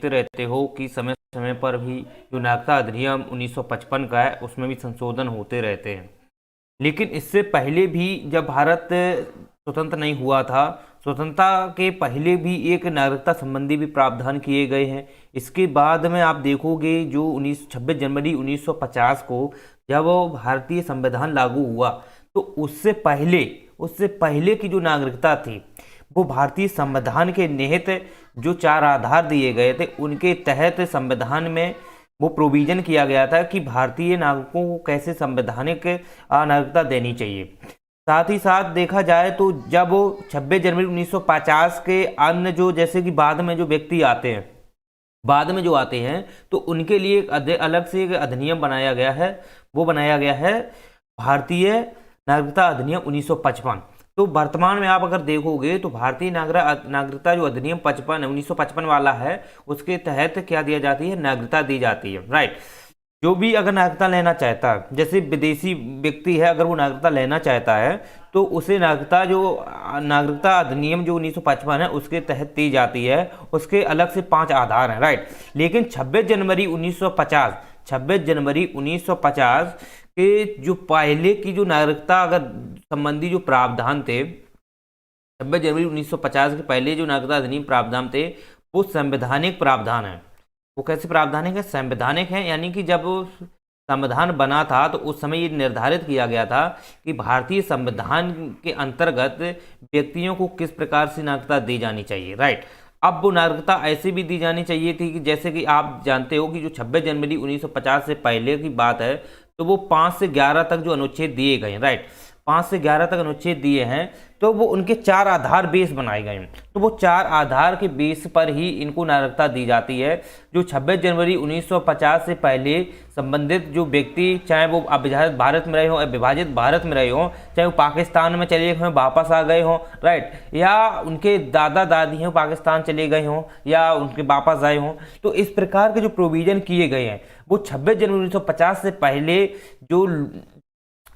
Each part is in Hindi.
देखते रहते हो कि समय समय पर भी जो नागरिकता अधिनियम 1955 का है उसमें भी संशोधन होते रहते हैं। लेकिन इससे पहले भी जब भारत स्वतंत्र नहीं हुआ था, स्वतंत्रता के पहले भी एक नागरिकता संबंधी भी प्रावधान किए गए हैं। इसके बाद में आप देखोगे जो 26 जनवरी 1950 को जब वो भारतीय संविधान लागू हुआ, तो उससे पहले की जो नागरिकता थी वो भारतीय संविधान के निहित जो 4 आधार दिए गए थे उनके तहत संविधान में वो प्रोविजन किया गया था कि भारतीय नागरिकों को कैसे संवैधानिक नागरिकता देनी चाहिए। साथ ही साथ देखा जाए तो जब वो 26 जनवरी 1950 के अन्य जो जैसे कि बाद में जो व्यक्ति आते हैं, बाद में जो आते हैं, तो उनके लिए एक अलग से एक अधिनियम बनाया गया है। वो बनाया गया है भारतीय नागरिकता अधिनियम 1955। तो वर्तमान में आप अगर देखोगे तो भारतीय नागरिकता जो अधिनियम 1955 वाला है उसके तहत क्या दिया जाती है, नागरिकता दी जाती है। राइट। जो भी अगर नागरिकता लेना चाहता है, जैसे विदेशी व्यक्ति है, अगर वो नागरिकता लेना चाहता है तो उसे नागरिकता अधिनियम जो 1955 है उसके तहत दी जाती है। उसके अलग से 5 आधार हैं। राइट। लेकिन 26 जनवरी 1950 के जो पहले की जो नागरिकता अगर संबंधी जो प्रावधान थे, 26 जनवरी 1950 के पहले जो नागरिकता अधिनियम प्रावधान थे वो संवैधानिक प्रावधान है। वो कैसे प्रावधानिक है? संवैधानिक है, यानी कि जब संविधान बना था तो उस समय ये निर्धारित किया गया था कि भारतीय संविधान के अंतर्गत व्यक्तियों को किस प्रकार से नागरिकता दी जानी चाहिए। राइट। अब वो नागरिकता ऐसे भी दी जानी चाहिए थी कि जैसे कि आप जानते हो कि जो 26 जनवरी 1950 से पहले की बात है तो वो 5 से 11 तक जो अनुच्छेद दिए गए हैं। राइट। 5 से 11 तक अनुच्छेद दिए हैं, तो वो उनके 4 आधार बेस बनाए गए हैं। तो वो 4 आधार के बेस पर ही इनको नागरिकता दी जाती है। जो 26 जनवरी 1950 से पहले संबंधित जो व्यक्ति, चाहे वो अविभाजित भारत में रहे हों, विभाजित भारत में रहे हों, चाहे वो पाकिस्तान में चले गए हों, वापस आ गए हों, राइट, या उनके दादा दादी हैं पाकिस्तान चले गए हों या उनके वापस आए हों, तो इस प्रकार के जो प्रोविजन किए गए हैं वो 26 जनवरी 1950 से पहले जो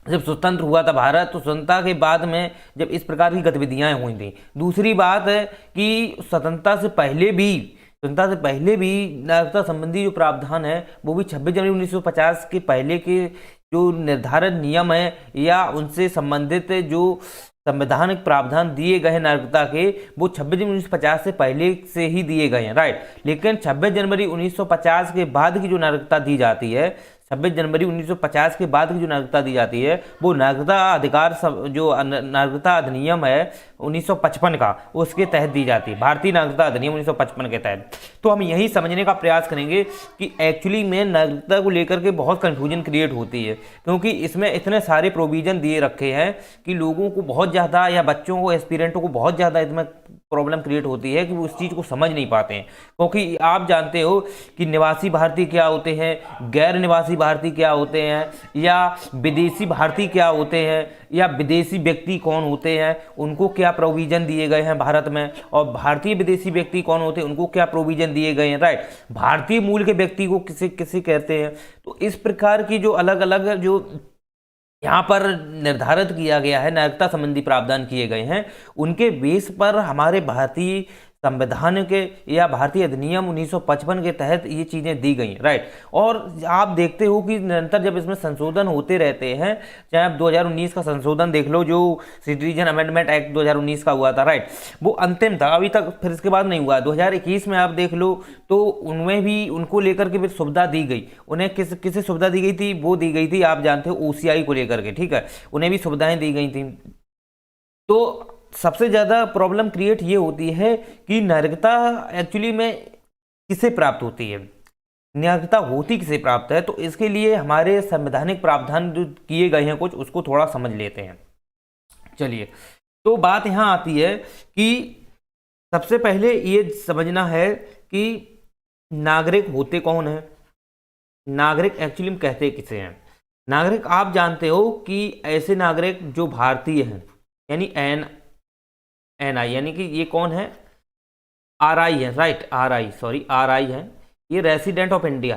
जब स्वतंत्र हुआ था भारत, तो स्वतंत्रता के बाद में जब इस प्रकार की गतिविधियां हुई थी। दूसरी बात है कि स्वतंत्रता से पहले भी नागरिकता संबंधी जो प्रावधान है वो भी 26 जनवरी 1950 के पहले के जो निर्धारित नियम है या उनसे संबंधित जो संवैधानिक प्रावधान दिए गए हैं नागरिकता के, वो 26 जनवरी 1950 से पहले से ही दिए गए हैं। राइट। लेकिन 26 जनवरी 1950 के बाद की जो नागरिकता दी जाती है, 26 जनवरी 1950 के बाद की जो नागरिकता दी जाती है वो नागरिकता अधिनियम है 1955 का, उसके तहत दी जाती है, भारतीय नागरिकता अधिनियम 1955 के तहत। तो हम यही समझने का प्रयास करेंगे कि एक्चुअली में नागरिकता को लेकर के बहुत कंफ्यूजन क्रिएट होती है, क्योंकि इसमें इतने सारे प्रोविजन दिए रखे हैं कि लोगों को बहुत ज़्यादा, या बच्चों को, एस्पिरेंटों को बहुत ज़्यादा इसमें प्रॉब्लम क्रिएट होती है कि वो उस चीज़ को समझ नहीं पाते हैं। क्योंकि आप जानते हो कि निवासी भारतीय क्या होते हैं, गैर निवासी भारतीय क्या होते हैं, या विदेशी भारतीय क्या होते हैं, या विदेशी व्यक्ति कौन होते हैं, उनको क्या प्रोविजन दिए गए हैं भारत में, और भारतीय विदेशी व्यक्ति कौन होते हैं, उनको क्या प्रोविजन दिए गए हैं। राइट। भारतीय मूल के व्यक्ति को किसे किसे कहते हैं। तो इस प्रकार की जो अलग अलग जो यहाँ पर निर्धारित किया गया है, नागरिकता संबंधी प्रावधान किए गए हैं, उनके बेस पर हमारे भारतीय संविधान के या भारतीय अधिनियम 1955 के तहत ये चीज़ें दी गई। राइट। और आप देखते हो कि निरंतर जब इसमें संशोधन होते रहते हैं, चाहे आप 2019 का संशोधन देख लो, जो सिटीजन अमेंडमेंट एक्ट 2019 का हुआ था, राइट, वो अंतिम था अभी तक, फिर इसके बाद नहीं हुआ। 2021 में आप देख लो तो उनमें भी उनको लेकर के फिर सुविधा दी गई। उन्हें किसे सुविधा दी गई थी? वो दी गई थी, आप जानते हो, OCI को लेकर के, ठीक है, उन्हें भी सुविधाएं दी गई थी। तो सबसे ज़्यादा प्रॉब्लम क्रिएट ये होती है कि नागरिकता एक्चुअली में किसे प्राप्त होती है, नागरिकता होती किसे प्राप्त है। तो इसके लिए हमारे संवैधानिक प्रावधान जो किए गए हैं कुछ, उसको थोड़ा समझ लेते हैं। चलिए, तो बात यहाँ आती है कि सबसे पहले ये समझना है कि नागरिक होते कौन है, नागरिक एक्चुअली में कहते किसे हैं। नागरिक आप जानते हो कि ऐसे नागरिक जो भारतीय हैं, यानी NI, यानी कि ये कौन है? RI है। राइट। RI है, ये रेसिडेंट ऑफ इंडिया,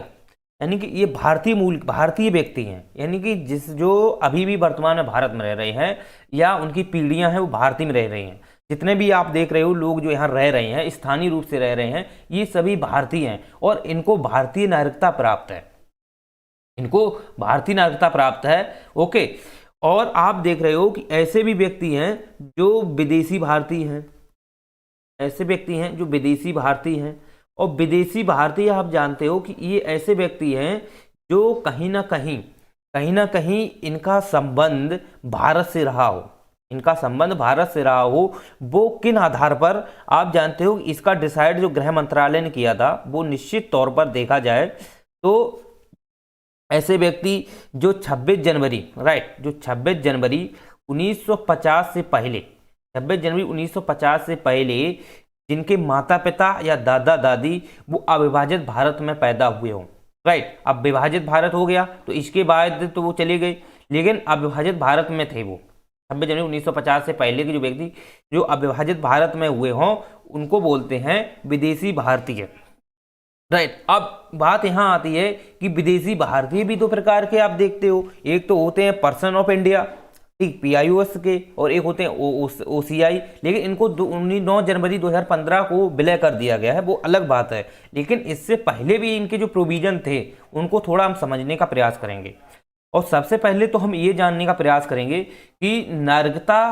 यानी कि ये भारतीय व्यक्ति हैं, यानी कि जो अभी भी वर्तमान में भारत में रह रहे हैं या उनकी पीढ़ियां हैं वो भारतीय में रह रही हैं, जितने भी आप देख रहे हो लोग जो यहाँ रह रहे हैं, स्थानीय रूप से रह रहे हैं, ये सभी भारतीय हैं और इनको भारतीय नागरिकता प्राप्त है, इनको भारतीय नागरिकता प्राप्त है। ओके, और आप देख रहे हो कि ऐसे भी व्यक्ति हैं जो विदेशी भारतीय हैं, ऐसे व्यक्ति हैं जो विदेशी भारतीय हैं। और विदेशी भारतीय आप जानते हो कि ये ऐसे व्यक्ति हैं जो कहीं ना कहीं इनका संबंध भारत से रहा हो, इनका संबंध भारत से रहा हो। वो किन आधार पर आप जानते हो, इसका डिसाइड जो गृह मंत्रालय ने किया था, वो निश्चित तौर पर देखा जाए तो ऐसे व्यक्ति जो 26 जनवरी राइट, जो 26 जनवरी 1950 से पहले, 26 जनवरी 1950 से पहले जिनके माता पिता या दादा दादी वो अविभाजित भारत में पैदा हुए हों, राइट। अब विभाजित भारत हो गया तो इसके बाद तो वो चले गए, लेकिन अविभाजित भारत में थे वो 26 जनवरी 1950 से पहले के जो व्यक्ति जो अविभाजित भारत में हुए हों, उनको बोलते हैं विदेशी भारतीय, राइट। अब बात यहां आती है कि विदेशी भारतीय भी दो प्रकार के आप देखते हो, एक तो होते हैं पर्सन ऑफ इंडिया, ठीक, PIOS के, और एक होते हैं OCI, लेकिन इनको 9 जनवरी 2015 को विलय कर दिया गया है, वो अलग बात है। लेकिन इससे पहले भी इनके जो प्रोविजन थे उनको थोड़ा हम समझने का प्रयास करेंगे। और सबसे पहले तो हम ये जानने का प्रयास करेंगे कि नागरिकता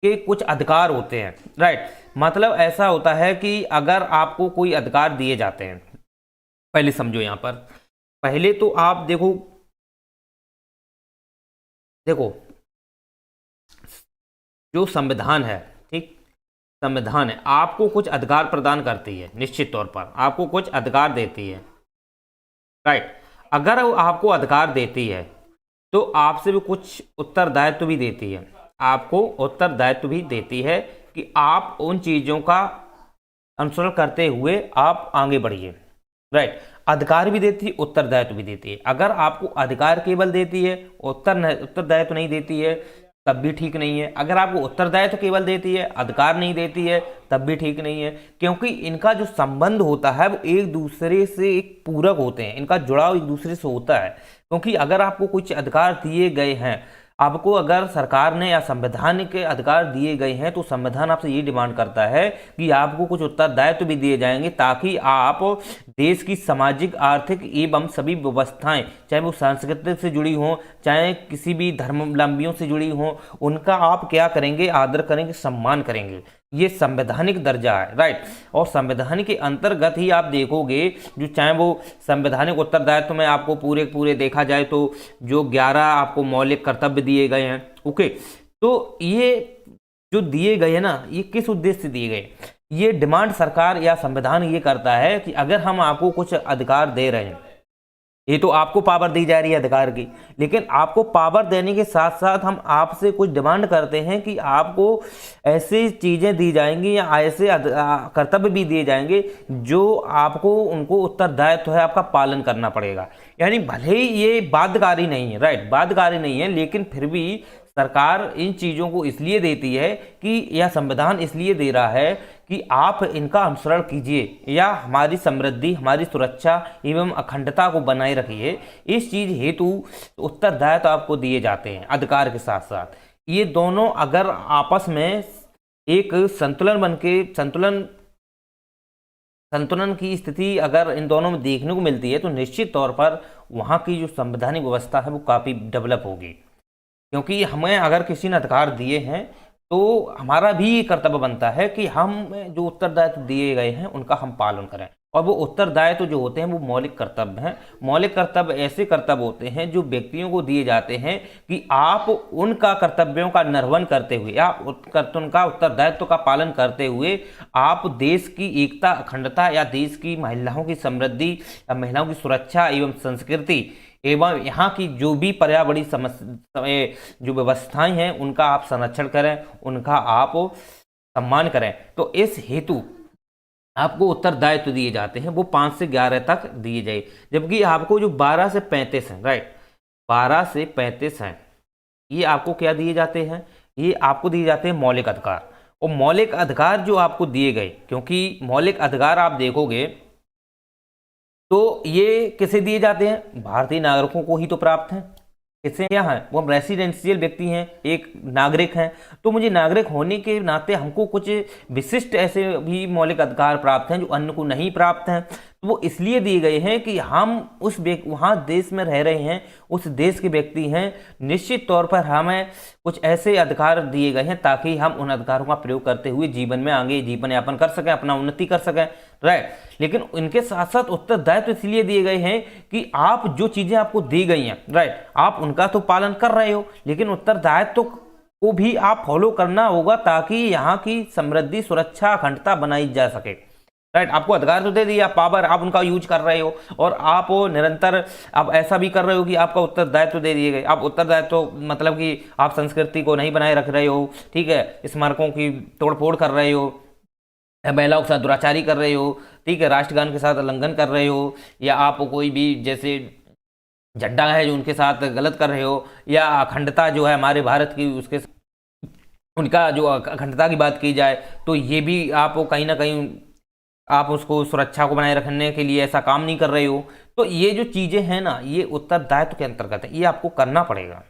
के कुछ अधिकार होते हैं, राइट। मतलब ऐसा होता है कि अगर आपको कोई अधिकार दिए जाते हैं, पहले समझो यहां पर, पहले तो आप देखो जो संविधान है, ठीक, संविधान है आपको कुछ अधिकार प्रदान करती है, निश्चित तौर पर आपको कुछ अधिकार देती है, राइट। अगर वो आपको अधिकार देती है तो आपसे भी कुछ उत्तरदायित्व भी देती है, आपको उत्तरदायित्व भी देती है कि आप उन चीज़ों का अनुसरण करते हुए आप आगे बढ़िए, राइट। अधिकार भी देती है, उत्तरदायित्व भी देती है। अगर आपको अधिकार केवल देती है, उत्तरदायित्व नहीं देती है, तब भी ठीक नहीं है। अगर आपको उत्तरदायित्व केवल देती है, अधिकार नहीं देती है, तब भी ठीक नहीं है, क्योंकि इनका जो संबंध होता है वो एक दूसरे से एक पूरक होते हैं, इनका जुड़ाव एक दूसरे से होता है। क्योंकि अगर आपको कुछ अधिकार दिए गए हैं, आपको अगर सरकार ने या संविधान के अधिकार दिए गए हैं, तो संविधान आपसे ये डिमांड करता है कि आपको कुछ उत्तरदायित्व भी दिए जाएंगे, ताकि आप देश की सामाजिक, आर्थिक एवं सभी व्यवस्थाएं, चाहे वो सांस्कृतिक से जुड़ी हों, चाहे किसी भी धर्मावलंबियों से जुड़ी हों, उनका आप क्या करेंगे, आदर करेंगे, सम्मान करेंगे। ये संवैधानिक दर्जा है, राइट। और संवैधानिक के अंतर्गत ही आप देखोगे, जो चाहे वो संवैधानिक उत्तरदायित्व में आपको पूरे देखा जाए तो जो 11 आपको मौलिक कर्तव्य दिए गए हैं, ओके। तो ये जो दिए गए हैं ना, ये किस उद्देश्य से दिए गए, ये डिमांड सरकार या संविधान ये करता है कि अगर हम आपको कुछ अधिकार दे रहे हैं, ये तो आपको पावर दी जा रही है अधिकार की, लेकिन आपको पावर देने के साथ साथ हम आपसे कुछ डिमांड करते हैं कि आपको ऐसी चीज़ें दी जाएंगी या ऐसे कर्तव्य भी दिए जाएंगे जो आपको उनको उत्तरदायित्व है आपका पालन करना पड़ेगा। यानी भले ही ये बाध्यकारी नहीं है, राइट, बाध्यकारी नहीं है, लेकिन फिर भी सरकार इन चीज़ों को इसलिए देती है कि यह संविधान इसलिए दे रहा है कि आप इनका अनुसरण कीजिए या हमारी समृद्धि, हमारी सुरक्षा एवं अखंडता को बनाए रखिए। इस चीज़ हेतु उत्तरदायित्व आपको दिए जाते हैं अधिकार के साथ साथ। ये दोनों अगर आपस में एक संतुलन की स्थिति अगर इन दोनों में देखने को मिलती है, तो निश्चित तौर पर वहाँ की जो संवैधानिक व्यवस्था है वो काफ़ी डेवलप होगी। क्योंकि हमें अगर किसी ने अधिकार दिए हैं तो हमारा भी ये कर्तव्य बनता है कि हम जो उत्तरदायित्व दिए गए हैं उनका हम पालन करें। और वो उत्तरदायित्व जो होते हैं वो मौलिक कर्तव्य हैं। मौलिक कर्तव्य ऐसे कर्तव्य होते हैं जो व्यक्तियों को दिए जाते हैं कि आप उनका कर्तव्यों का निर्वहन करते हुए या उनका उत्तरदायित्व का पालन करते हुए आप देश की एकता, अखंडता या देश की महिलाओं की समृद्धि या महिलाओं की सुरक्षा एवं संस्कृति एवं यहाँ की जो भी पर्यावरणीय जो व्यवस्थाएं हैं उनका आप संरक्षण करें, उनका आप सम्मान करें। तो इस हेतु आपको उत्तरदायित्व दिए जाते हैं, वो 5 से 11 तक दिए जाए। जबकि आपको जो 12 से 35 हैं, राइट, 12 से 35 हैं, ये आपको क्या दिए जाते हैं, ये आपको दिए जाते हैं मौलिक अधिकार। और मौलिक अधिकार जो आपको दिए गए, क्योंकि मौलिक अधिकार आप देखोगे तो ये किसे दिए जाते हैं, भारतीय नागरिकों को ही तो प्राप्त हैं, कैसे क्या है, वो हम रेसिडेंशियल व्यक्ति हैं, एक नागरिक हैं। तो मुझे नागरिक होने के नाते हमको कुछ विशिष्ट ऐसे भी मौलिक अधिकार प्राप्त हैं जो अन्य को नहीं प्राप्त हैं। तो वो इसलिए दिए गए हैं कि हम उस वहाँ देश में रह रहे हैं, उस देश के व्यक्ति हैं, निश्चित तौर पर हमें कुछ ऐसे अधिकार दिए गए हैं ताकि हम उन अधिकारों का प्रयोग करते हुए जीवन में आगे जीवन यापन कर सकें, अपना उन्नति कर सकें, राइट। लेकिन इनके साथ साथ उत्तरदायित्व इसलिए दिए गए हैं कि आप जो चीजें आपको दी गई हैं, राइट, आप उनका तो पालन कर रहे हो, लेकिन उत्तरदायित्व को भी आप फॉलो करना होगा ताकि यहाँ की समृद्धि, सुरक्षा, अखंडता बनाई जा सके, राइट। आपको अधिकार तो दे दिया, पावर, आप उनका यूज कर रहे हो और आप निरंतर आप ऐसा भी कर रहे हो कि आपका उत्तरदायित्व दे दिए गए। आप उत्तरदायित्व मतलब कि आप संस्कृति को नहीं बनाए रख रहे हो, ठीक है, स्मारकों की तोड़फोड़ कर रहे हो, महिलाओं के साथ दुराचारी कर रहे हो, ठीक है, राष्ट्रगान के साथ उल्लंघन कर रहे हो, या आप कोई भी जैसे झंडा है जो उनके साथ गलत कर रहे हो, या अखंडता जो है हमारे भारत की उसके उनका जो अखंडता की बात की जाए तो ये भी आप कहीं ना कहीं आप उसको सुरक्षा को बनाए रखने के लिए ऐसा काम नहीं कर रहे हो। तो ये जो चीज़ें हैं ना, ये उत्तरदायित्व के अंतर्गत है, ये आपको करना पड़ेगा।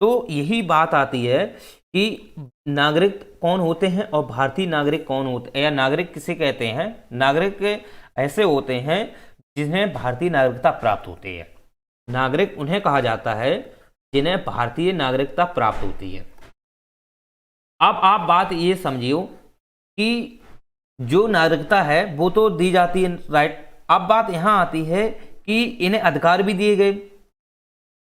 तो यही बात आती है कि नागरिक कौन होते हैं और भारतीय नागरिक कौन होते हैं, या नागरिक किसे कहते हैं। नागरिक ऐसे होते हैं जिन्हें भारतीय नागरिकता प्राप्त होती है। नागरिक उन्हें कहा जाता है जिन्हें भारतीय नागरिकता प्राप्त होती है। अब आप बात ये समझियो कि जो नागरिकता है वो तो दी जाती है, राइट। अब बात यहां आती है कि इन्हें अधिकार भी दिए गए,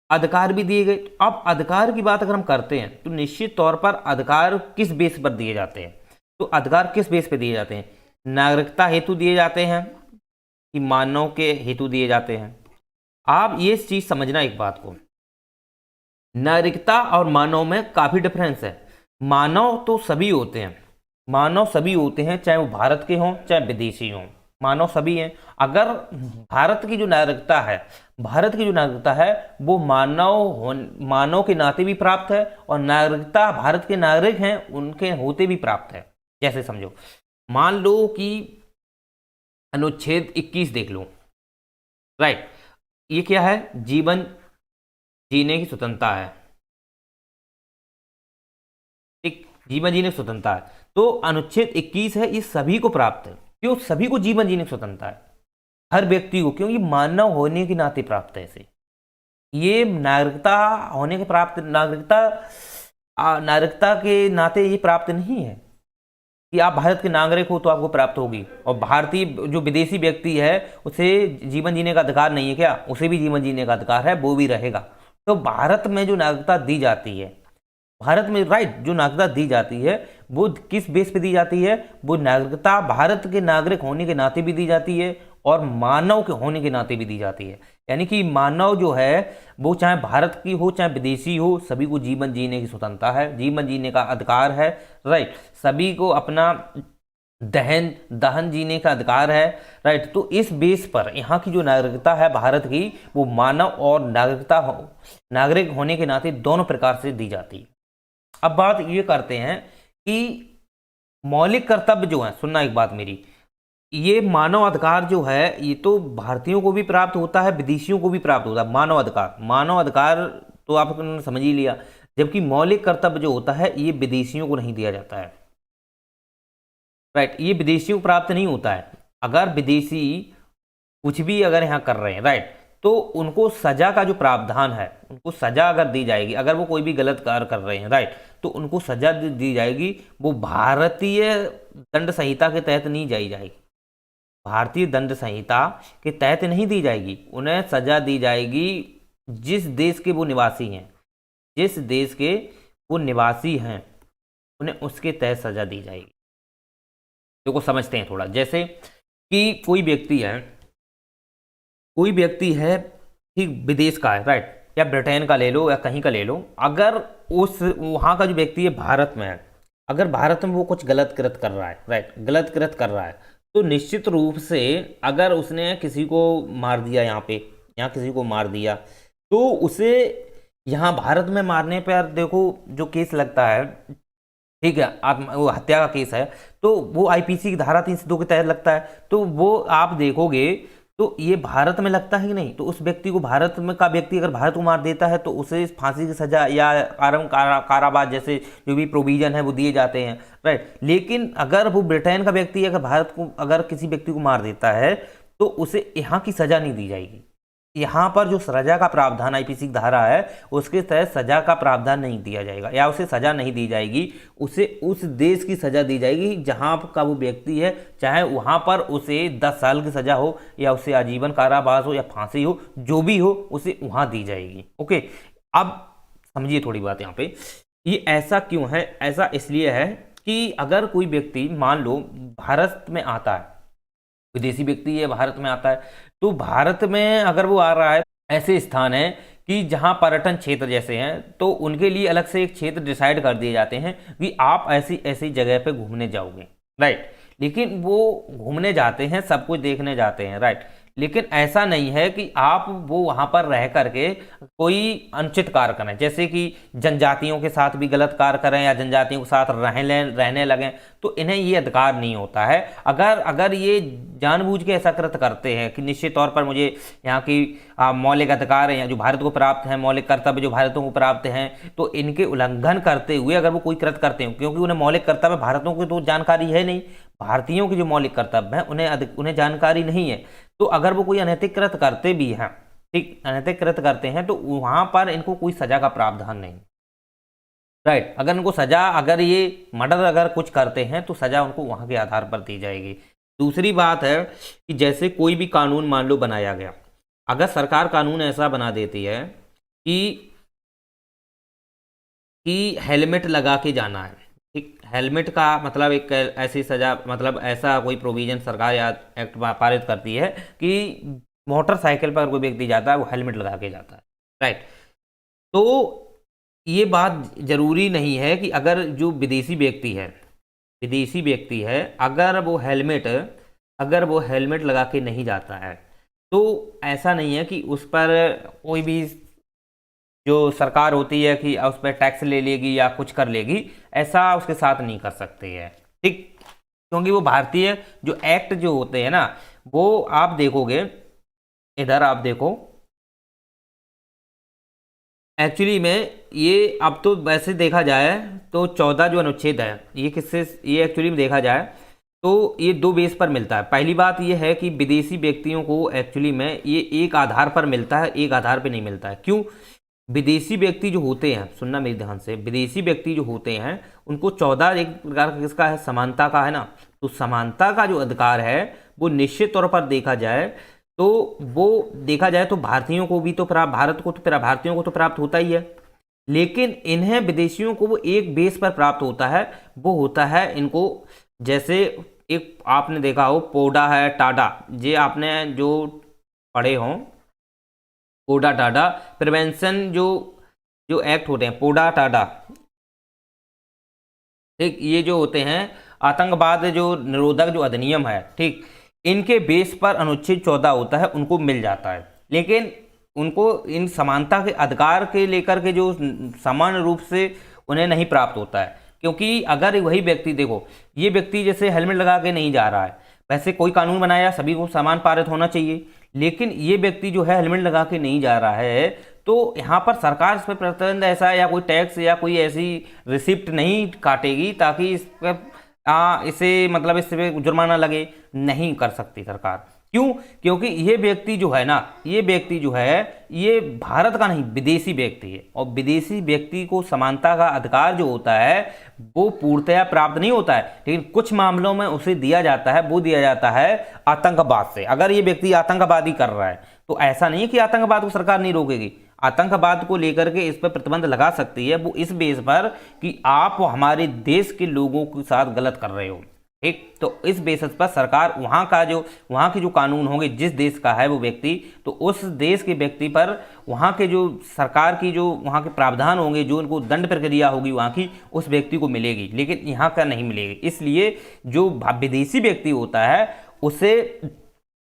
अधिकार भी दिए गए। अब अधिकार की बात अगर हम करते हैं तो निश्चित तौर पर अधिकार किस बेस पर दिए जाते हैं, तो अधिकार किस बेस पर दिए जाते हैं, नागरिकता हेतु दिए जाते हैं कि मानव के हेतु दिए जाते हैं। आप ये चीज समझना एक बात को, नागरिकता और मानव में काफी डिफरेंस है। मानव तो सभी होते हैं, मानव सभी होते हैं, चाहे वो भारत के हों चाहे विदेशी हों, मानव सभी हैं। अगर भारत की जो नागरिकता है, भारत की जो नागरिकता है वो मानव के नाते भी प्राप्त है, और नागरिकता भारत के नागरिक हैं उनके होते भी प्राप्त है। जैसे समझो, मान लो कि अनुच्छेद 21 देख लो, राइट। ये क्या है, जीवन जीने की स्वतंत्रता है, ठीक, जीवन जीने की स्वतंत्रता है। तो अनुच्छेद 21 है, ये सभी को प्राप्त है। क्यों सभी को जीवन जीने की स्वतंत्रता है, हर व्यक्ति को, क्योंकि मानव होने के नाते प्राप्त है इसे। ये नागरिकता होने के प्राप्त, नागरिकता के नाते ये प्राप्त नहीं है कि आप भारत के नागरिक हो तो आपको प्राप्त होगी, और भारतीय जो विदेशी व्यक्ति है उसे जीवन जीने का अधिकार नहीं है क्या, उसे भी जीवन जीने का अधिकार है, वो भी रहेगा। तो भारत में जो नागरिकता दी जाती है, भारत में, राइट, जो नागरिकता दी जाती है वो किस बेस पे दी जाती है, वो नागरिकता भारत के नागरिक होने के नाते भी दी जाती है और मानव के होने के नाते भी दी जाती है। यानी कि मानव जो है वो चाहे भारत की हो चाहे विदेशी हो, सभी को जीवन जीने की स्वतंत्रता है, जीवन जीने का अधिकार है, राइट। सभी को अपना दहन जीने का अधिकार है, राइट। तो इस बेस पर यहाँ की जो नागरिकता है भारत की, वो मानव और नागरिक होने के नाते दोनों प्रकार से दी जाती है। अब बात ये करते हैं कि मौलिक कर्तव्य जो है, सुनना एक बात मेरी, ये मानव अधिकार जो है ये तो भारतीयों को भी प्राप्त होता है, विदेशियों को भी प्राप्त होता है। मानव अधिकार तो आपने समझ ही लिया, जबकि मौलिक कर्तव्य जो होता है ये विदेशियों को नहीं दिया जाता है, राइट। ये विदेशियों को प्राप्त नहीं होता है। अगर विदेशी कुछ भी अगर यहाँ कर रहे हैं, राइट, तो उनको सजा का जो प्रावधान है, उनको सजा अगर दी जाएगी, अगर वो कोई भी गलत कार्य कर रहे हैं, राइट, तो उनको सजा दी जाएगी। वो भारतीय दंड संहिता के तहत नहीं दी जाएगी, भारतीय दंड संहिता के तहत नहीं दी जाएगी। उन्हें सजा दी जाएगी जिस देश के वो निवासी हैं, जिस देश के वो निवासी हैं उन्हें उसके तहत सजा दी जाएगी। देखो समझते हैं थोड़ा, जैसे कि कोई व्यक्ति है ठीक विदेश का है, राइट, या ब्रिटेन का ले लो या कहीं का ले लो। अगर उस वहाँ का जो व्यक्ति है भारत में है, अगर भारत में वो कुछ गलत कृत कर रहा है, राइट, गलत कृत कर रहा है, तो निश्चित रूप से अगर उसने किसी को मार दिया, यहाँ किसी को मार दिया, तो उसे यहाँ भारत में मारने पर देखो जो केस लगता है, ठीक है, वो हत्या का केस है, तो वो आईपीसी की धारा 302 के तहत लगता है। तो वो आप देखोगे तो ये भारत में लगता है कि नहीं? तो उस व्यक्ति को, भारत में का व्यक्ति अगर भारत को मार देता है तो उसे फांसी की सजा या कारावास जैसे जो भी प्रोविजन है वो दिए जाते हैं, राइट। लेकिन अगर वो ब्रिटेन का व्यक्ति अगर भारत को, अगर किसी व्यक्ति को मार देता है तो उसे यहाँ की सजा नहीं दी जाएगी। यहाँ पर जो सजा का प्रावधान आईपीसी की धारा है उसके तहत सजा का प्रावधान नहीं दिया जाएगा, या उसे सजा नहीं दी जाएगी, उसे उस देश की सजा दी जाएगी जहाँ का वो व्यक्ति है, चाहे वहाँ पर उसे 10 साल की सजा हो या उसे आजीवन कारावास हो या फांसी हो, जो भी हो उसे वहाँ दी जाएगी। ओके, अब समझिए थोड़ी बात यहाँ पे, ये ऐसा क्यों है? ऐसा इसलिए है कि अगर कोई व्यक्ति मान लो भारत में आता है, विदेशी व्यक्ति है भारत में आता है, तो भारत में अगर वो आ रहा है, ऐसे स्थान है कि जहां पर्यटन क्षेत्र जैसे हैं तो उनके लिए अलग से एक क्षेत्र डिसाइड कर दिए जाते हैं कि आप ऐसी ऐसी जगह पे घूमने जाओगे, राइट। लेकिन वो घूमने जाते हैं, सब कुछ देखने जाते हैं, राइट। लेकिन ऐसा नहीं है कि आप वो वहां पर रह करके कोई अनुचित कार्य करें, जैसे कि जनजातियों के साथ भी गलत कार्य करें या जनजातियों के साथ रहने लगें, तो इन्हें ये अधिकार नहीं होता है। अगर अगर ये जानबूझ के ऐसा कृत करते हैं कि निश्चित तौर पर मुझे यहाँ की मौलिक अधिकार हैं जो भारत को प्राप्त हैं, मौलिक कर्तव्य जो भारतों को प्राप्त हैं, तो इनके उल्लंघन करते हुए अगर वो कोई कृत करते हैं, क्योंकि उन्हें मौलिक कर्तव्य भारतों की तो जानकारी है नहीं, भारतीयों के जो मौलिक कर्तव्य हैं उन्हें जानकारी नहीं है, तो अगर वो कोई अनैतिक कृत करते भी हैं, ठीक, अनैतिक कृत करते हैं, तो वहां पर इनको कोई सजा का प्रावधान नहीं, राइट। अगर इनको सजा, अगर ये मर्डर अगर कुछ करते हैं तो सजा उनको वहां के आधार पर दी जाएगी। दूसरी बात है कि जैसे कोई भी कानून मान लो बनाया गया, अगर सरकार कानून ऐसा बना देती है कि हेलमेट लगा के जाना है, ठीक, हेलमेट का मतलब एक ऐसी सजा, मतलब ऐसा कोई प्रोविजन सरकार या एक्ट पारित करती है कि मोटरसाइकिल पर कोई व्यक्ति जाता है वो हेलमेट लगा के जाता है, राइट। तो ये बात जरूरी नहीं है कि अगर जो विदेशी व्यक्ति है अगर वो हेलमेट लगा के नहीं जाता है, तो ऐसा नहीं है कि उस पर कोई भी जो सरकार होती है कि उस पर टैक्स ले लेगी या कुछ कर लेगी, ऐसा उसके साथ नहीं कर सकती है, ठीक। क्योंकि वो भारतीय जो एक्ट जो होते हैं ना, वो आप देखोगे, इधर आप देखो, एक्चुअली में ये अब तो वैसे देखा जाए तो 14 जो अनुच्छेद है ये किससे, ये एक्चुअली में देखा जाए तो ये 2 बेस पर मिलता है। पहली बात ये है कि विदेशी व्यक्तियों को एक्चुअली में ये एक आधार पर मिलता है, एक आधार पे नहीं मिलता है। क्यों? विदेशी व्यक्ति जो होते हैं, सुनना मेरे ध्यान से, विदेशी व्यक्ति जो होते हैं उनको 14 एक प्रकार का किसका है, समानता का है ना। तो समानता का जो अधिकार है वो निश्चित तौर पर देखा जाए तो भारतीयों को भी तो प्राप्त, भारतीयों को तो प्राप्त होता ही है, लेकिन इन्हें विदेशियों को वो एक बेस पर प्राप्त होता है, वो होता है इनको, जैसे एक आपने देखा हो पोडा है टाडा, ये आपने जो पढ़े हो, पोडा टाडा प्रिवेंशन जो एक्ट होते हैं, पोडा टाडा, ठीक, ये जो होते हैं आतंकवाद जो निरोधक जो अधिनियम है, ठीक, इनके बेस पर अनुच्छेद 14 होता है, उनको मिल जाता है। लेकिन उनको इन समानता के अधिकार के लेकर के जो समान रूप से उन्हें नहीं प्राप्त होता है, क्योंकि अगर वही व्यक्ति, देखो ये व्यक्ति जैसे हेलमेट लगा के नहीं जा रहा है, वैसे कोई कानून बनाया सभी को समान पारित होना चाहिए, लेकिन ये व्यक्ति जो है हेलमेट लगा के नहीं जा रहा है, तो यहाँ पर सरकार इस पर प्रतिबंध ऐसा या कोई टैक्स या कोई ऐसी रिसिप्ट नहीं काटेगी ताकि इस पर इसे मतलब इस पे जुर्माना लगे, नहीं कर सकती सरकार। क्यों? क्योंकि ये व्यक्ति जो है ना, ये भारत का नहीं, विदेशी व्यक्ति है, और विदेशी व्यक्ति को समानता का अधिकार जो होता है वो पूर्णतया प्राप्त नहीं होता है, लेकिन कुछ मामलों में उसे दिया जाता है, वो दिया जाता है आतंकवाद से। अगर ये व्यक्ति आतंकवादी कर रहा है तो ऐसा नहीं है कि आतंकवाद को सरकार नहीं रोकेगी, आतंकवाद को लेकर के इस पर प्रतिबंध लगा सकती है, वो इस बेस पर कि आप हमारे देश के लोगों के साथ गलत कर रहे हो, ठीक। तो इस बेसिस पर सरकार वहाँ के जो कानून होंगे, जिस देश का है वो व्यक्ति, तो उस देश के व्यक्ति पर वहाँ के जो सरकार की जो वहाँ के प्रावधान होंगे, जो उनको दंड प्रक्रिया होगी वहाँ की, उस व्यक्ति को मिलेगी, लेकिन यहाँ का नहीं मिलेगी। इसलिए जो विदेशी व्यक्ति होता है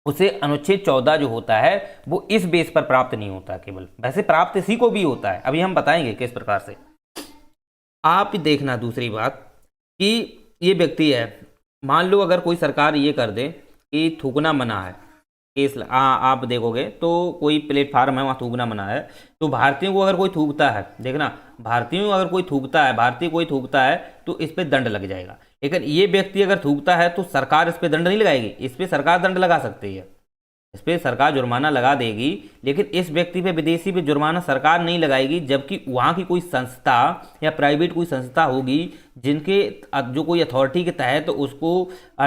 उसे अनुच्छेद 14 जो होता है वो इस बेस पर प्राप्त नहीं होता केवल, वैसे प्राप्त इसी को भी होता है, अभी हम बताएंगे किस प्रकार से। आप देखना दूसरी बात कि ये व्यक्ति है, मान लो अगर कोई सरकार ये कर दे कि थूकना मना है, आप देखोगे तो कोई प्लेटफार्म है वहाँ थूकना मना है, तो भारतीयों को अगर कोई थूकता है, देखना, भारतीयों को अगर कोई थूकता है, भारतीय कोई थूकता है तो इस पे दंड लग जाएगा। लेकिन ये व्यक्ति अगर थूकता है तो सरकार इस पे दंड नहीं लगाएगी, इस पे सरकार दंड लगा सकती है, इस पे सरकार जुर्माना लगा देगी, लेकिन इस व्यक्ति पे, विदेशी पे जुर्माना सरकार नहीं लगाएगी। जबकि वहाँ की कोई संस्था या प्राइवेट कोई संस्था होगी जिनके जो कोई अथॉरिटी के तहत तो उसको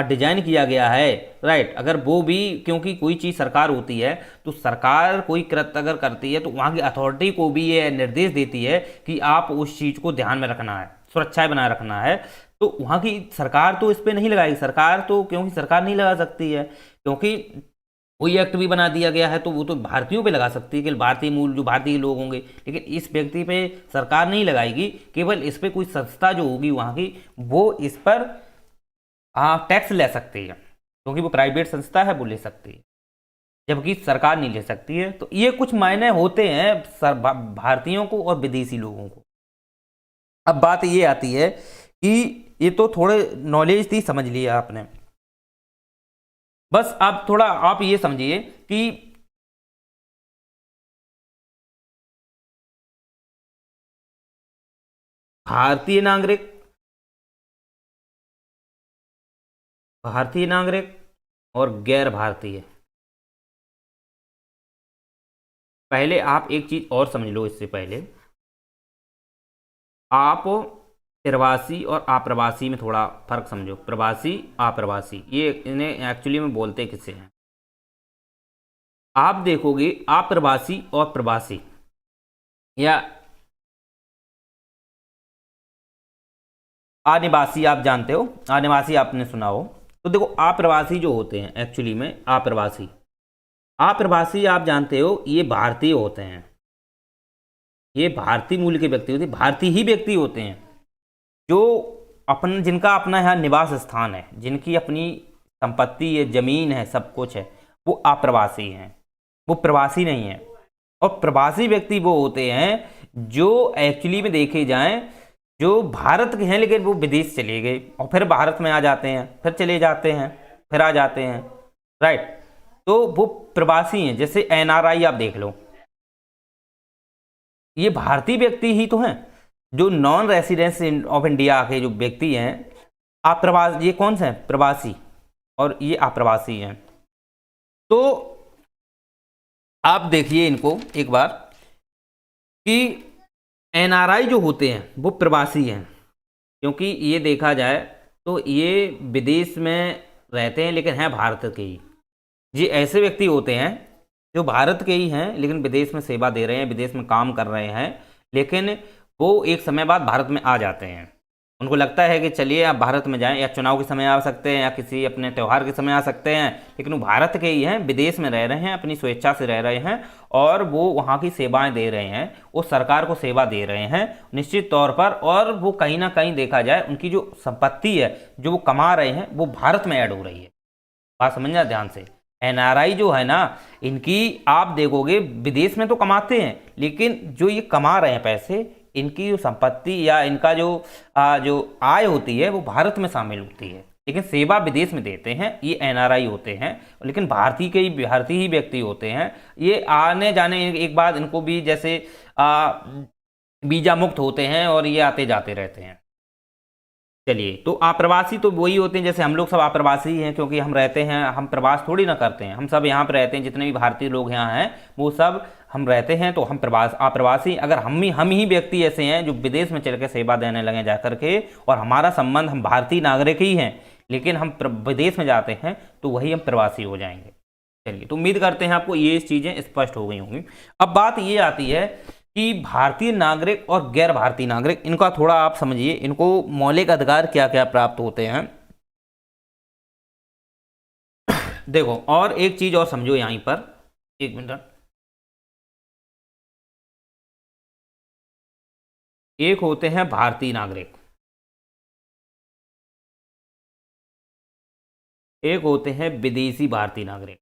डिजाइन किया गया है, राइट, अगर वो भी, क्योंकि कोई चीज़ सरकार होती है तो सरकार कोई कृत्य अगर करती है तो वहाँ की अथॉरिटी को भी ये निर्देश देती है कि आप उस चीज़ को ध्यान में रखना है, सुरक्षाएं बनाए रखना है। तो वहाँ की सरकार तो इस पर नहीं लगाएगी, सरकार तो, क्योंकि सरकार नहीं लगा सकती है, क्योंकि कोई एक्ट भी बना दिया गया है तो वो तो भारतीयों पे लगा सकती है कि भारतीय मूल जो भारतीय लोग होंगे, लेकिन इस व्यक्ति पे सरकार नहीं लगाएगी, केवल इस पे कोई संस्था जो होगी वहाँ की वो इस पर टैक्स ले सकती है, क्योंकि वो प्राइवेट संस्था है, वो ले सकती है, जबकि सरकार नहीं ले सकती है। तो ये कुछ मायने होते हैं भारतीयों को और विदेशी लोगों को। अब बात ये आती है कि ये तो थोड़े नॉलेज थी, समझ लिया आपने, बस आप थोड़ा आप ये समझिए कि भारतीय नागरिक, भारतीय नागरिक और गैर भारतीय, पहले आप एक चीज और समझ लो, इससे पहले आप प्रवासी और अप्रवासी में थोड़ा फर्क समझो। प्रवासी, अप्रवासी, ये इन्हें एक्चुअली में बोलते किसे हैं? आप देखोगे अप्रवासी और प्रवासी, या अनिवासी, आप जानते हो, अनिवासी आपने सुना हो, तो देखो अप्रवासी जो होते हैं, एक्चुअली में अप्रवासी, अप्रवासी आप जानते हो ये भारतीय होते हैं, ये भारतीय मूल के व्यक्ति होते हैं, भारतीय ही व्यक्ति होते हैं, जो अपन, जिनका अपना यहाँ निवास स्थान है, जिनकी अपनी संपत्ति है, जमीन है, सब कुछ है, वो अप्रवासी हैं, वो प्रवासी नहीं है। और प्रवासी व्यक्ति वो होते हैं जो एक्चुअली में देखे जाएं, जो भारत के हैं लेकिन वो विदेश चले गए और फिर भारत में आ जाते हैं, फिर चले जाते हैं, फिर आ जाते हैं, राइट, तो वो प्रवासी हैं। जैसे एनआरआई आप देख लो, ये भारतीय व्यक्ति ही तो हैं, जो नॉन रेसिडेंस ऑफ इंडिया के जो व्यक्ति हैं, अप्रवासी, ये कौन से हैं? प्रवासी, और ये अप्रवासी हैं। तो आप देखिए इनको एक बार कि एनआरआई जो होते हैं वो प्रवासी हैं, क्योंकि ये देखा जाए तो ये विदेश में रहते हैं लेकिन हैं भारत के ही। ये ऐसे व्यक्ति होते हैं जो भारत के ही हैं लेकिन विदेश में सेवा दे रहे हैं, विदेश में काम कर रहे हैं, लेकिन वो एक समय बाद भारत में आ जाते हैं। उनको लगता है कि चलिए आप भारत में जाएं, या चुनाव के समय आ सकते हैं या किसी अपने त्यौहार के समय आ सकते हैं, लेकिन वो भारत के ही हैं, विदेश में रह रहे हैं, अपनी स्वेच्छा से रह रहे हैं और वो वहाँ की सेवाएं दे रहे हैं, वो सरकार को सेवा दे रहे हैं निश्चित तौर पर। और वो कहीं ना कहीं देखा जाए उनकी जो संपत्ति है, जो वो कमा रहे हैं, वो भारत में ऐड हो रही है। बात समझना ध्यान से, एनआरआई जो है ना, इनकी आप देखोगे विदेश में तो कमाते हैं, लेकिन जो ये कमा रहे हैं पैसे, इनकी जो संपत्ति या इनका जो आय होती है वो भारत में शामिल होती है, लेकिन सेवा विदेश में देते हैं। ये एनआरआई होते हैं, लेकिन भारतीय ही व्यक्ति होते हैं। ये आने जाने एक बाद इनको भी जैसे वीजा मुक्त होते हैं और ये आते जाते रहते हैं। चलिए, तो अप्रवासी तो वही होते हैं, जैसे हम लोग सब अप्रवासी हैं, क्योंकि हम रहते हैं, हम प्रवास थोड़ी ना करते हैं, हम सब यहाँ पर रहते हैं, जितने भी भारतीय लोग यहाँ हैं वो सब हम रहते हैं, तो हम अप्रवासी। अगर हम ही व्यक्ति ऐसे हैं जो विदेश में चल के सेवा देने लगे जा करके, और हमारा संबंध, हम भारतीय नागरिक ही हैं लेकिन हम विदेश में जाते हैं, तो वही हम प्रवासी हो जाएंगे। चलिए, तो उम्मीद करते हैं आपको ये चीज़ें स्पष्ट हो गई होंगी। अब बात ये आती है कि भारतीय नागरिक और गैर भारतीय नागरिक, इनका थोड़ा आप समझिए, इनको मौलिक अधिकार क्या क्या प्राप्त होते हैं। देखो, और एक चीज और समझो यहीं पर, एक मिनट, एक होते हैं भारतीय नागरिक, एक होते हैं विदेशी भारतीय नागरिक।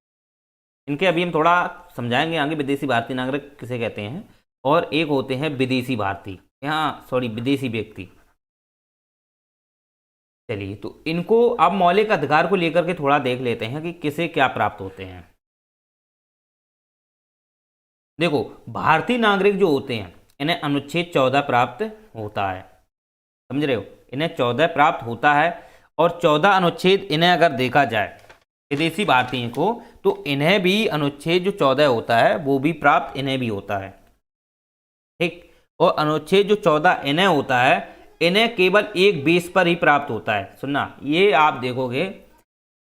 इनके अभी हम थोड़ा समझाएंगे आगे, विदेशी भारतीय नागरिक किसे कहते हैं। और एक होते हैं विदेशी भारतीय, यहाँ सॉरी विदेशी व्यक्ति। चलिए, तो इनको अब मौलिक अधिकार को लेकर के थोड़ा देख लेते हैं कि किसे क्या प्राप्त होते हैं। देखो भारतीय नागरिक जो होते हैं इन्हें अनुच्छेद 14 प्राप्त होता है, समझ रहे हो, इन्हें 14 प्राप्त होता है। और 14 अनुच्छेद इन्हें अगर देखा जाए विदेशी भारतीयों को, तो इन्हें भी अनुच्छेद जो 14 होता है वो भी प्राप्त इन्हें भी होता है, ठीक। और अनुच्छेद जो 14 इन्हें होता है, इन्हें केवल एक बेस पर ही प्राप्त होता है। सुनना, ये आप देखोगे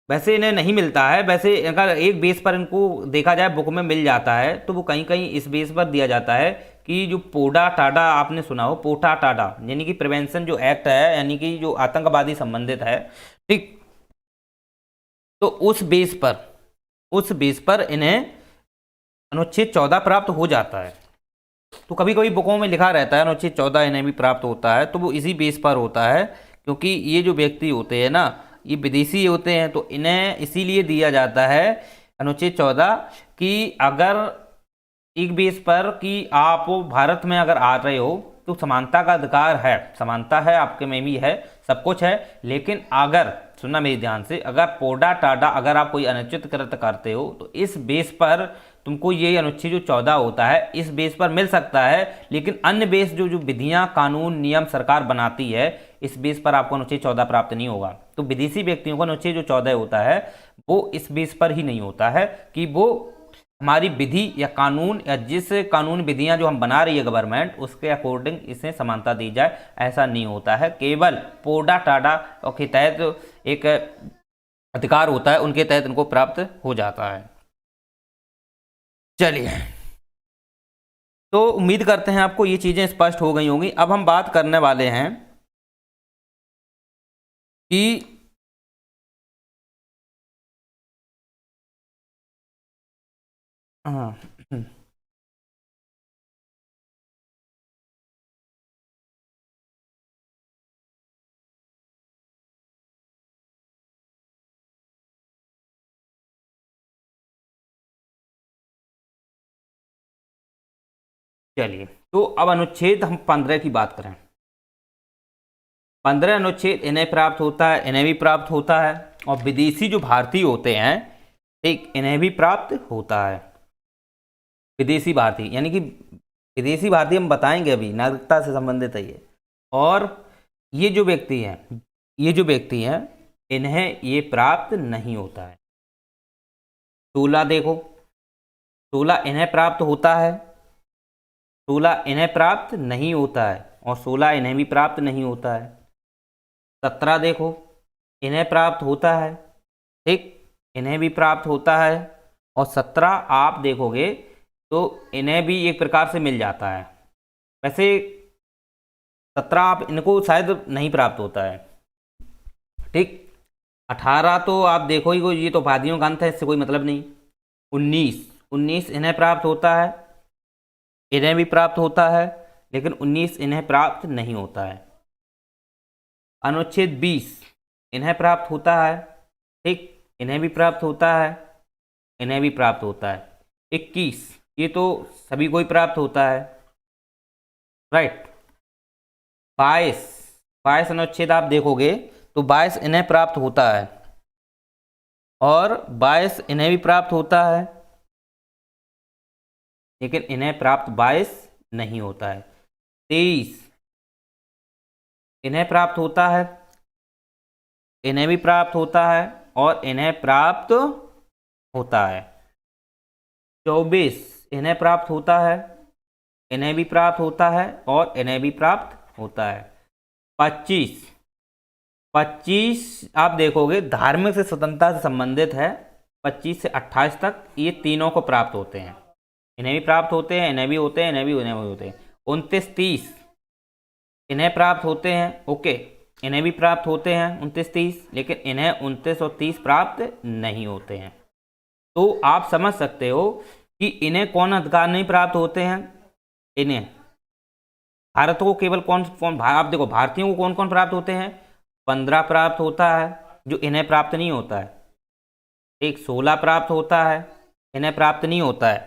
वैसे इन्हें नहीं मिलता है, वैसे अगर एक बेस पर इनको देखा जाए बुक में मिल जाता है तो वो कहीं कहीं इस बेस पर दिया जाता है कि जो पोडा टाडा आपने सुना हो, पोटा टाडा यानी कि प्रिवेंशन जो एक्ट है, यानी कि जो आतंकवादी संबंधित है, ठीक। तो उस बेस पर इन्हें अनुच्छेद 14 प्राप्त हो जाता है। तो कभी कभी बुकों में लिखा रहता है अनुच्छेद 14 इन्हें भी प्राप्त होता है, तो वो इसी बेस पर होता है, क्योंकि ये जो व्यक्ति होते हैं ना, ये विदेशी होते हैं, तो इन्हें इसीलिए दिया जाता है अनुच्छेद 14 कि अगर एक बेस पर कि आप भारत में अगर आ रहे हो तो समानता का अधिकार है, समानता है आपके में भी है, सब कुछ है, लेकिन अगर सुनना मेरी ध्यान से, अगर पोडा टाडा अगर आप कोई अनुचित कृत्य करते हो तो इस बेस पर तुमको ये अनुच्छेद जो 14 होता है इस बेस पर मिल सकता है, लेकिन अन्य बेस जो जो विधियां कानून नियम सरकार बनाती है इस बेस पर आपको अनुच्छेद 14 प्राप्त नहीं होगा। तो विदेशी व्यक्तियों को अनुच्छेद जो 14 होता है वो इस बेस पर ही नहीं होता है कि वो हमारी विधि या कानून या जिस कानून विधियां जो हम बना रही है गवर्नमेंट उसके अकॉर्डिंग इसे समानता दी जाए, ऐसा नहीं होता है। केवल पोडा टाडा के तहत एक अधिकार होता है, उनके तहत इनको प्राप्त हो जाता है। चलिए, तो उम्मीद करते हैं आपको ये चीजें स्पष्ट हो गई होंगी। अब हम बात करने वाले हैं कि हाँ चलिए, तो अब अनुच्छेद हम 15 की बात करें। 15 अनुच्छेद इन्हें प्राप्त होता है, इन्हें भी प्राप्त होता है, और विदेशी जो भारतीय होते हैं, ठीक, इन्हें भी प्राप्त होता है। विदेशी भारतीय यानी कि विदेशी भारतीय हम बताएंगे अभी, नागरिकता से संबंधित है ये। और ये जो व्यक्ति हैं, ये जो व्यक्ति हैं, इन्हें ये प्राप्त नहीं होता है। 16 देखो, 16 इन्हें प्राप्त होता है, 16 इन्हें प्राप्त नहीं होता है, और 16 इन्हें भी प्राप्त नहीं होता है। 17 देखो, इन्हें प्राप्त होता है, ठीक, इन्हें भी प्राप्त होता है, और 17 आप देखोगे तो इन्हें भी एक प्रकार से मिल जाता है। वैसे 17 आप इनको शायद नहीं प्राप्त होता है, ठीक। 18 तो आप देखो ही, ये तो वादियों का अंत है, इससे कोई मतलब नहीं। 19 इन्हें प्राप्त होता है, इन्हें भी प्राप्त होता है, लेकिन 19 इन्हें प्राप्त नहीं होता है। अनुच्छेद 20 इन्हें प्राप्त होता है, ठीक, इन्हें भी प्राप्त होता है, इन्हें भी प्राप्त होता है। 21 ये तो सभी को ही प्राप्त होता है, राइट। 22 अनुच्छेद आप देखोगे तो 22 इन्हें प्राप्त होता है, और 22 इन्हें भी प्राप्त होता है, लेकिन इन्हें प्राप्त 22 नहीं होता है। 23 इन्हें प्राप्त होता है, इन्हें भी प्राप्त होता है, और इन्हें प्राप्त होता है। 24 इन्हें प्राप्त होता है, इन्हें भी प्राप्त होता है, और इन्हें भी प्राप्त होता है। 25 आप देखोगे धार्मिक से स्वतंत्रता से संबंधित है। 25 से 28 तक ये तीनों को प्राप्त होते हैं, इन्हें भी प्राप्त होते हैं, इन्हें भी होते हैं, इन्हें भी होते हैं। 29-30 इन्हें प्राप्त होते हैं, ओके, इन्हें भी प्राप्त होते हैं 29-30, लेकिन इन्हें 29 और 30 प्राप्त नहीं होते हैं। तो आप समझ सकते हो कि इन्हें कौन अधिकार नहीं प्राप्त होते हैं। इन्हें भारत को केवल कौन कौन आप देखो भारतीयों को कौन कौन प्राप्त होते हैं, 15 प्राप्त होता है जो इन्हें प्राप्त नहीं होता है, एक 16 प्राप्त होता है, इन्हें प्राप्त नहीं होता है,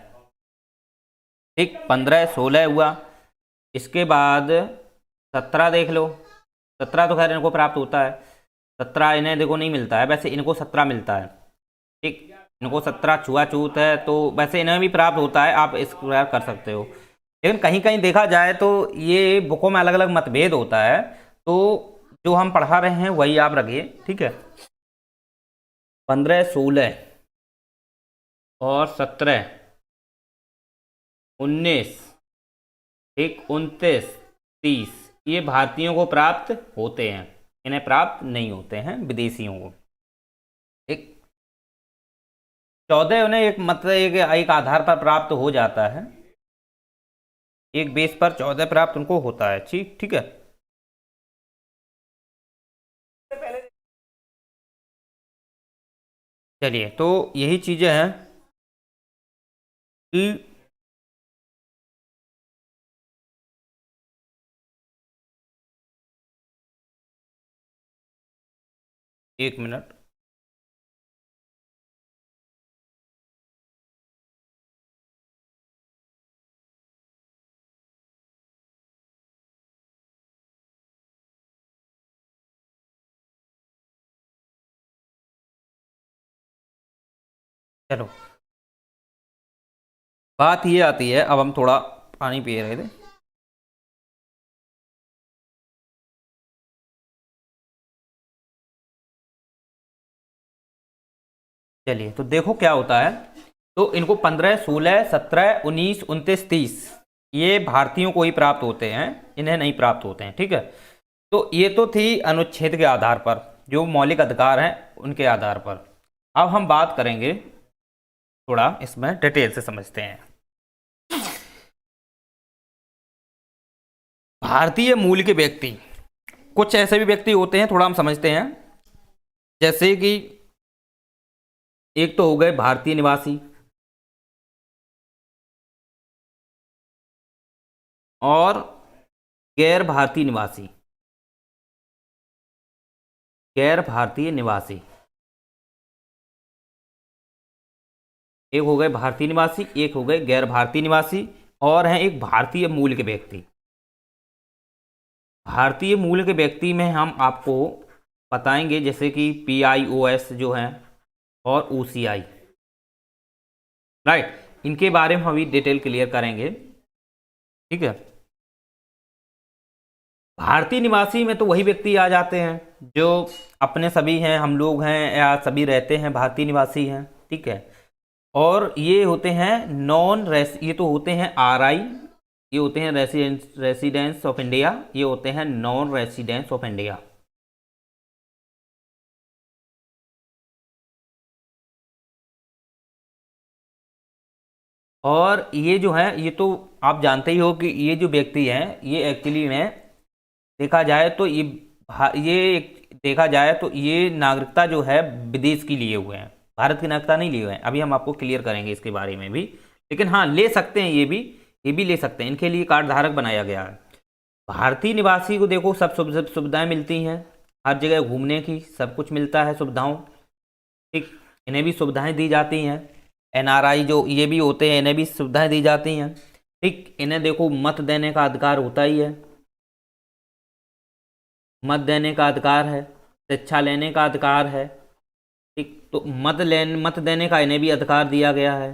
ठीक, 15-16 हुआ। इसके बाद 17 देख लो, 17 तो खैर इनको प्राप्त होता है, 17 इन्हें देखो नहीं मिलता है, वैसे इनको 17 मिलता है, ठीक, इनको 17 छुआछूत है, तो वैसे इन्हें भी प्राप्त होता है, आप स्क्वायर कर सकते हो। लेकिन कहीं कहीं देखा जाए तो ये बुकों में अलग अलग मतभेद होता है, तो जो हम पढ़ा रहे हैं वही आप रखिए, ठीक है। 15, 16 और 17, 19, ठीक, 29, 30 ये भारतीयों को प्राप्त होते हैं, इन्हें प्राप्त नहीं होते हैं विदेशियों को। एक 14 उन्हें एक मतलब एक आधार पर प्राप्त हो जाता है, एक बेस पर 14 प्राप्त उनको होता है, ठीक ठीक है। चलिए, तो यही चीजें हैं कि एक मिनट, चलो बात ये आती है, अब हम थोड़ा पानी पी रहे थे। चलिए, तो देखो क्या होता है। तो इनको 15, 16, 17, 19, 29, 30 ये भारतीयों को ही प्राप्त होते हैं, इन्हें नहीं प्राप्त होते हैं, ठीक है। तो ये तो थी अनुच्छेद के आधार पर, जो मौलिक अधिकार हैं उनके आधार पर। अब हम बात करेंगे, थोड़ा इसमें डिटेल से समझते हैं। भारतीय मूल के व्यक्ति, कुछ ऐसे भी व्यक्ति होते हैं, थोड़ा हम समझते हैं। जैसे कि एक तो हो गए भारतीय निवासी, और गैर भारतीय निवासी, गैर भारतीय निवासी। एक हो गए भारतीय निवासी, एक हो गए गैर भारतीय निवासी, और हैं एक भारतीय मूल के व्यक्ति। भारतीय मूल के व्यक्ति में हम आपको बताएंगे, जैसे कि PIOS जो है, और OCI, राइट, इनके बारे में हम अभी डिटेल क्लियर करेंगे, ठीक है। भारतीय निवासी में तो वही व्यक्ति आ जाते हैं जो अपने सभी हैं, हम लोग हैं या सभी रहते हैं, भारतीय निवासी हैं, ठीक है। और ये होते हैं नॉन रेस, ये तो होते हैं RI, ये होते हैं रेसिडेंस ऑफ इंडिया, ये होते हैं नॉन रेसिडेंस ऑफ इंडिया। और ये जो है, ये तो आप जानते ही हो कि ये जो व्यक्ति हैं, ये एक्चुअली में देखा जाए तो देखा जाए तो ये नागरिकता जो है विदेश की लिए हुए हैं, भारत की नागरिकता नहीं लिए हुए हैं। अभी हम आपको क्लियर करेंगे इसके बारे में भी, लेकिन हाँ ले सकते हैं, ये भी ले सकते हैं, इनके लिए कार्ड धारक बनाया गया है। भारतीय निवासी को देखो सब सुविधाएं मिलती हैं, हर जगह घूमने की सब कुछ मिलता है सुविधाओं, ठीक, इन्हें भी सुविधाएं दी जाती हैं। NRI जो ये भी होते हैं, इन्हें भी सुविधाएं दी जाती हैं, ठीक। इन्हें देखो मत देने का अधिकार होता ही है, मत देने का अधिकार है, शिक्षा लेने का अधिकार है, ठीक। तो मत देने का इन्हें भी अधिकार दिया गया है,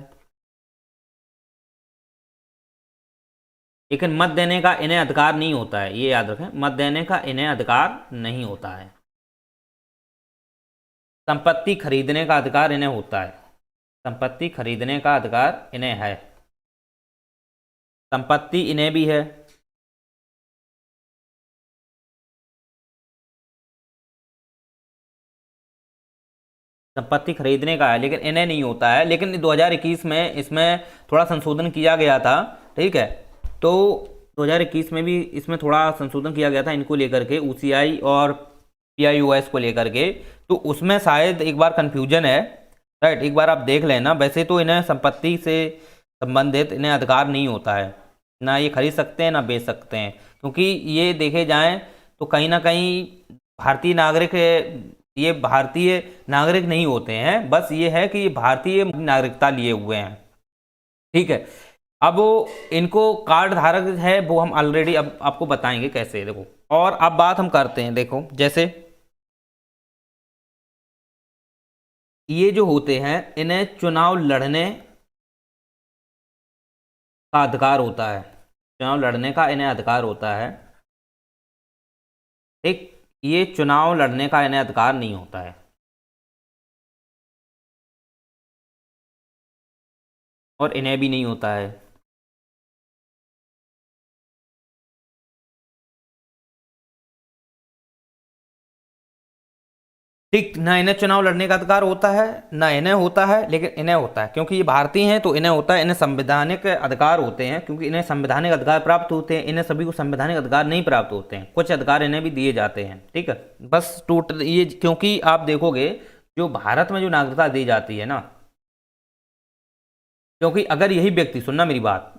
लेकिन मत देने का इन्हें अधिकार नहीं होता है, ये याद रखें, मत देने का इन्हें अधिकार नहीं होता है। संपत्ति खरीदने का अधिकार इन्हें होता है, संपत्ति खरीदने का अधिकार इन्हें है, संपत्ति इन्हें भी है। संपत्ति खरीदने का है, लेकिन इन्हें नहीं होता है। लेकिन 2021 में इसमें थोड़ा संशोधन किया गया था, ठीक है। तो 2021 में भी इसमें थोड़ा संशोधन किया गया था इनको लेकर के, OCI और PIOS को लेकर के। तो उसमें शायद एक बार कन्फ्यूजन है, राइट, एक बार आप देख लेना। वैसे तो इन्हें संपत्ति से संबंधित इन्हें अधिकार नहीं होता है, ना ये खरीद सकते हैं ना बेच सकते हैं, क्योंकि ये देखे जाएं तो कहीं ना कहीं भारतीय नागरिक, ये भारतीय नागरिक नहीं होते हैं, बस ये है कि ये भारतीय नागरिकता लिए हुए हैं, ठीक है। अब वो इनको कार्ड धारक है, वो हम ऑलरेडी अब आपको बताएंगे कैसे, देखो। और अब बात हम करते हैं, देखो, जैसे ये जो होते हैं इन्हें चुनाव लड़ने का अधिकार होता है, चुनाव लड़ने का इन्हें अधिकार होता है। ठीक, ये चुनाव लड़ने का इन्हें अधिकार नहीं होता है, और इन्हें भी नहीं होता है। ठीक, ना इन्हें चुनाव लड़ने का अधिकार होता है, ना इन्हें होता है, लेकिन इन्हें होता है क्योंकि ये भारतीय हैं तो इन्हें होता है। इन्हें संवैधानिक अधिकार होते हैं क्योंकि इन्हें संवैधानिक अधिकार प्राप्त होते हैं। इन्हें सभी को संवैधानिक अधिकार नहीं प्राप्त होते हैं, कुछ अधिकार इन्हें भी दिए जाते हैं। ठीक है, बस टोटल ये, क्योंकि आप देखोगे जो भारत में जो नागरिकता दी जाती है ना, क्योंकि अगर यही व्यक्ति, सुनना मेरी बात,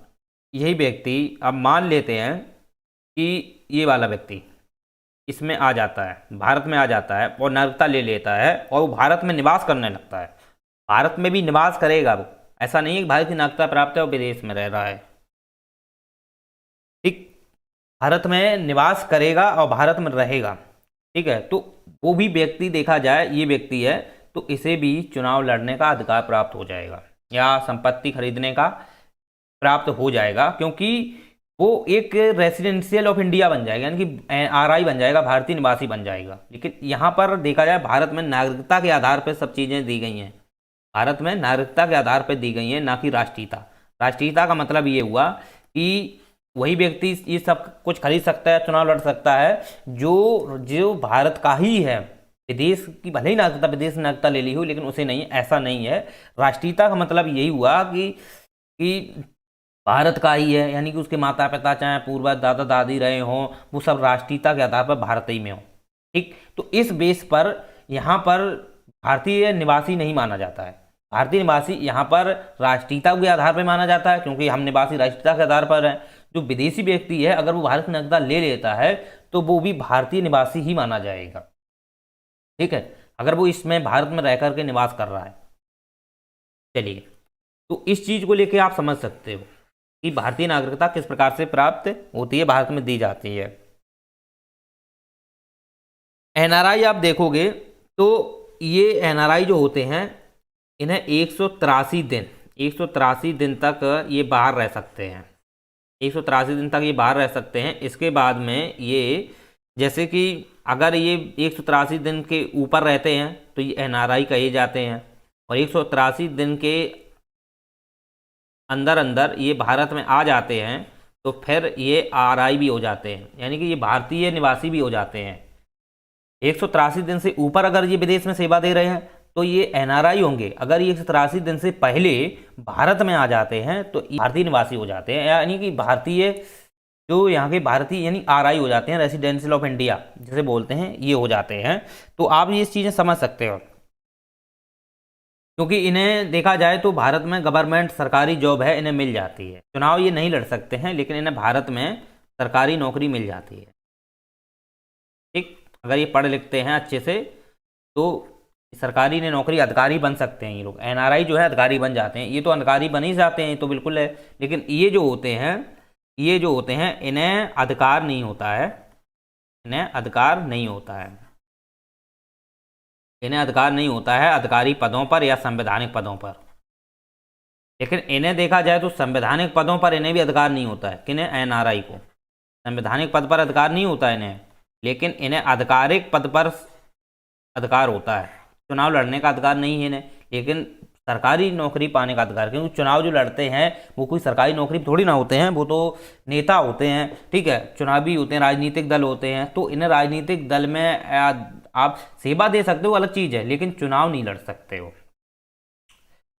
यही व्यक्ति अब मान लेते हैं कि ये वाला व्यक्ति इसमें आ जाता है, भारत में आ जाता है और नागरिकता ले लेता है और वो भारत में निवास करने लगता है, भारत में भी निवास करेगा वो, ऐसा नहीं है कि भारत की नागरिकता प्राप्त है और विदेश में रह रहा है। ठीक, भारत में निवास करेगा और भारत में रहेगा। ठीक है, तो वो भी व्यक्ति देखा जाए, ये व्यक्ति है तो इसे भी चुनाव लड़ने का अधिकार प्राप्त हो जाएगा या संपत्ति खरीदने का प्राप्त हो जाएगा, क्योंकि वो एक रेसिडेंशियल ऑफ इंडिया बन जाएगा, यानी कि आरआई बन जाएगा, भारतीय निवासी बन जाएगा। लेकिन यहाँ पर देखा जाए भारत में नागरिकता के आधार पर सब चीज़ें दी गई हैं, भारत में नागरिकता के आधार पर दी गई हैं, ना कि राष्ट्रीयता। राष्ट्रीयता का मतलब ये हुआ कि वही व्यक्ति ये सब कुछ खरीद सकता है, चुनाव लड़ सकता है जो जो भारत का ही है, विदेश की भले ही नागरिकता, विदेश से नागरिकता ले ली हो, लेकिन उसे नहीं, ऐसा नहीं है। राष्ट्रीयता का मतलब यही हुआ कि भारत का ही है, यानी कि उसके माता पिता चाहे पूर्वज दादा दादी रहे हों, वो सब राष्ट्रीयता के आधार पर भारत ही में हो। ठीक, तो इस बेस पर यहाँ पर भारतीय निवासी नहीं माना जाता है। भारतीय निवासी यहाँ पर राष्ट्रीयता के आधार पर माना जाता है, क्योंकि हम निवासी राष्ट्रीयता के आधार पर हैं। जो विदेशी व्यक्ति है अगर वो भारत की नागरिकता ले लेता है तो वो भी भारतीय निवासी ही माना जाएगा। ठीक है, अगर वो इसमें भारत में रह करके निवास कर रहा है। चलिए, तो इस चीज को लेके आप समझ सकते हो कि भारतीय नागरिकता किस प्रकार से प्राप्त होती है, भारत में दी जाती है। एनआरआई आप देखोगे तो ये एनआरआई जो होते हैं इन्हें 183 दिन तक ये बाहर रह सकते हैं, 183 दिन तक ये बाहर रह सकते हैं। इसके बाद में ये, जैसे कि अगर ये 183 दिन के ऊपर रहते हैं तो ये एनआरआई कहे जाते हैं, और 183 दिन के अंदर अंदर ये भारत में आ जाते हैं तो फिर ये आरआई भी हो जाते हैं, यानी कि ये भारतीय निवासी भी हो जाते हैं। 183 दिन से ऊपर अगर ये विदेश में सेवा दे रहे हैं तो ये एनआरआई होंगे। अगर ये 183 दिन से पहले भारत में आ जाते हैं तो भारतीय निवासी हो जाते हैं, यानी कि भारतीय जो यहाँ के भारतीय यानी आरआई हो जाते हैं, रेसिडेंशियल ऑफ इंडिया जिसे बोलते हैं, ये हो जाते हैं। तो आप ये चीज़ें समझ सकते हो, क्योंकि इन्हें देखा जाए तो भारत में गवर्नमेंट सरकारी जॉब है, इन्हें मिल जाती है। चुनाव ये नहीं लड़ सकते हैं लेकिन इन्हें भारत में सरकारी नौकरी मिल जाती है। ठीक, अगर ये पढ़ लिखते हैं अच्छे से तो सरकारी ने नौकरी, अधिकारी बन सकते हैं ये लोग। एनआरआई जो है अधिकारी बन जाते हैं, ये तो अधिकारी बन ही जाते हैं, तो बिल्कुल है। लेकिन ये जो होते हैं इन्हें अधिकार नहीं होता है, इन्हें अधिकार नहीं होता है, इन्हें अधिकार नहीं होता है अधिकारी पदों पर या संवैधानिक पदों पर। लेकिन इन्हें देखा जाए तो संवैधानिक पदों पर इन्हें भी अधिकार नहीं होता है। किन्हें? एनआरआई को संवैधानिक पद पर अधिकार नहीं होता है इन्हें, लेकिन इन्हें आधिकारिक पद पर अधिकार होता है। चुनाव लड़ने का अधिकार नहीं है इन्हें, लेकिन सरकारी नौकरी पाने का अधिकार, क्योंकि चुनाव जो लड़ते हैं वो कोई सरकारी नौकरी थोड़ी ना होते हैं, वो तो नेता होते हैं। ठीक है, चुनावी होते हैं, राजनीतिक दल होते हैं, तो इन्हें राजनीतिक दल में आप सेवा दे सकते हो, अलग चीज़ है, लेकिन चुनाव नहीं लड़ सकते हो।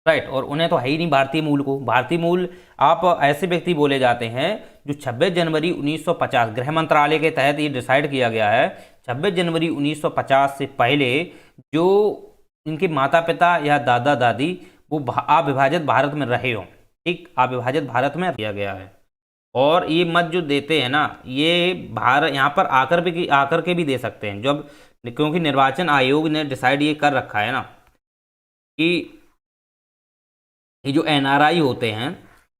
राइट, और उन्हें तो है ही नहीं भारतीय मूल को। भारतीय मूल आप ऐसे व्यक्ति बोले जाते हैं जो 26 जनवरी 1950 गृह मंत्रालय के तहत ये डिसाइड किया गया है, 26 जनवरी 1950 से पहले जो इनके माता पिता या दादा दादी वो अविभाजित भारत में रहे हो। ठीक, अविभाजित भारत में किया गया है। और ये मत जो देते हैं ना, ये भारत यहाँ पर आकर के भी दे सकते हैं, जब क्योंकि निर्वाचन आयोग ने डिसाइड ये कर रखा है ना कि ये जो एनआरआई होते हैं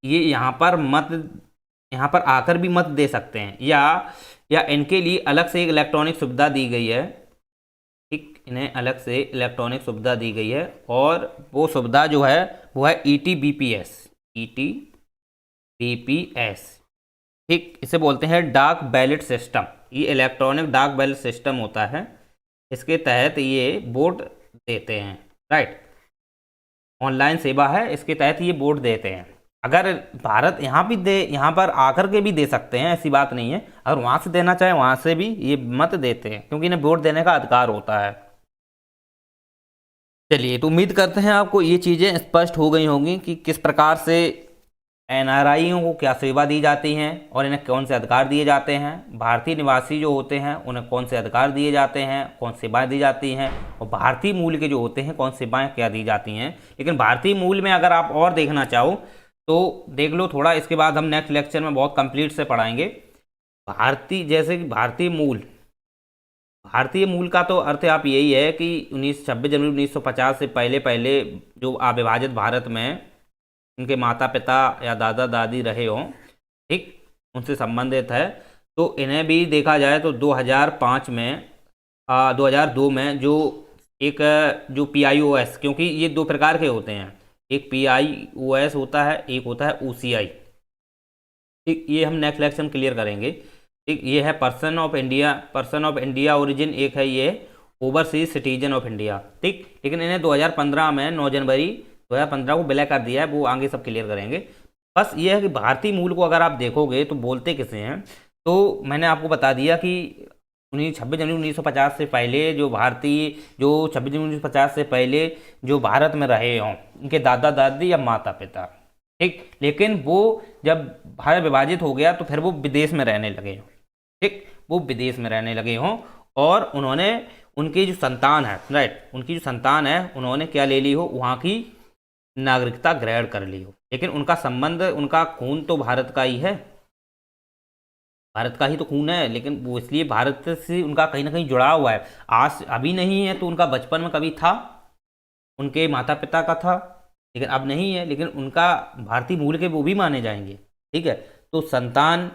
ये यहाँ पर आकर भी मत दे सकते हैं, या इनके लिए अलग से एक इलेक्ट्रॉनिक सुविधा दी गई है। ठीक, इन्हें अलग से इलेक्ट्रॉनिक सुविधा दी गई है, और वो सुविधा जो है वो है ETBPS। ETBPS, ठीक, इसे बोलते हैं डाक बैलेट सिस्टम। ये इलेक्ट्रॉनिक डाक बैलेट सिस्टम होता है, इसके तहत ये वोट देते हैं, राइट। ऑनलाइन सेवा है, इसके तहत ये वोट देते हैं। अगर भारत यहाँ पर आकर के भी दे सकते हैं, ऐसी बात नहीं है। अगर वहाँ से देना चाहे वहाँ से भी ये मत देते हैं, क्योंकि इन्हें वोट देने का अधिकार होता है। चलिए, तो उम्मीद करते हैं आपको ये चीज़ें स्पष्ट हो गई होंगी कि किस प्रकार से NRIयों को क्या सेवा दी जाती हैं और इन्हें कौन से अधिकार दिए जाते हैं। भारतीय निवासी जो होते हैं उन्हें कौन से अधिकार दिए जाते हैं, कौन सेवाएं दी जाती हैं, और भारतीय मूल के जो होते हैं कौन सेवाएं क्या दी जाती हैं। लेकिन भारतीय मूल में अगर आप और देखना चाहो तो देख लो थोड़ा, इसके बाद हम नेक्स्ट लेक्चर में बहुत कंप्लीट से पढ़ाएंगे। जैसे कि भारतीय मूल का तो अर्थ आप यही है कि 26 जनवरी 1950 से पहले पहले जो अविभाजित भारत में उनके माता पिता या दादा दादी रहे हों, ठीक, उनसे संबंधित है। तो इन्हें भी देखा जाए तो 2005 में 2002 में जो एक जो PIOS, क्योंकि ये दो प्रकार के होते हैं, एक PIOS होता है, एक होता है OCI, ठीक। ये हम नेक्स्ट लेक्चर में क्लियर करेंगे, ठीक। ये है पर्सन ऑफ इंडिया ओरिजिन, एक है ये ओवरसीज सिटीजन ऑफ इंडिया, ठीक। लेकिन इन्हें 2015 में 9 जनवरी 2015 को विलय कर दिया है, वो आगे सब क्लियर करेंगे। बस ये है कि भारतीय मूल को अगर आप देखोगे तो बोलते किसे हैं, तो मैंने आपको बता दिया कि 26 जनवरी 1950 से पहले जो 26 जनवरी 1950 से पहले जो भारत में रहे हों, उनके दादा दादी या माता पिता, ठीक। लेकिन वो जब भारत विभाजित हो गया तो फिर वो विदेश में रहने लगे हों, ठीक, वो विदेश में रहने लगे हों, और उन्होंने उनकी जो संतान है, राइट, उनकी जो संतान है उन्होंने क्या ले ली हो, वहाँ की नागरिकता ग्रहण कर ली हो। लेकिन उनका संबंध, उनका खून तो भारत का ही है, भारत का ही तो खून है, लेकिन वो इसलिए भारत से उनका कहीं ना कहीं जुड़ा हुआ है। आज अभी नहीं है तो उनका बचपन में कभी था, उनके माता पिता का था, लेकिन अब नहीं है। लेकिन उनका भारतीय मूल के वो भी माने जाएंगे, ठीक है। तो संतान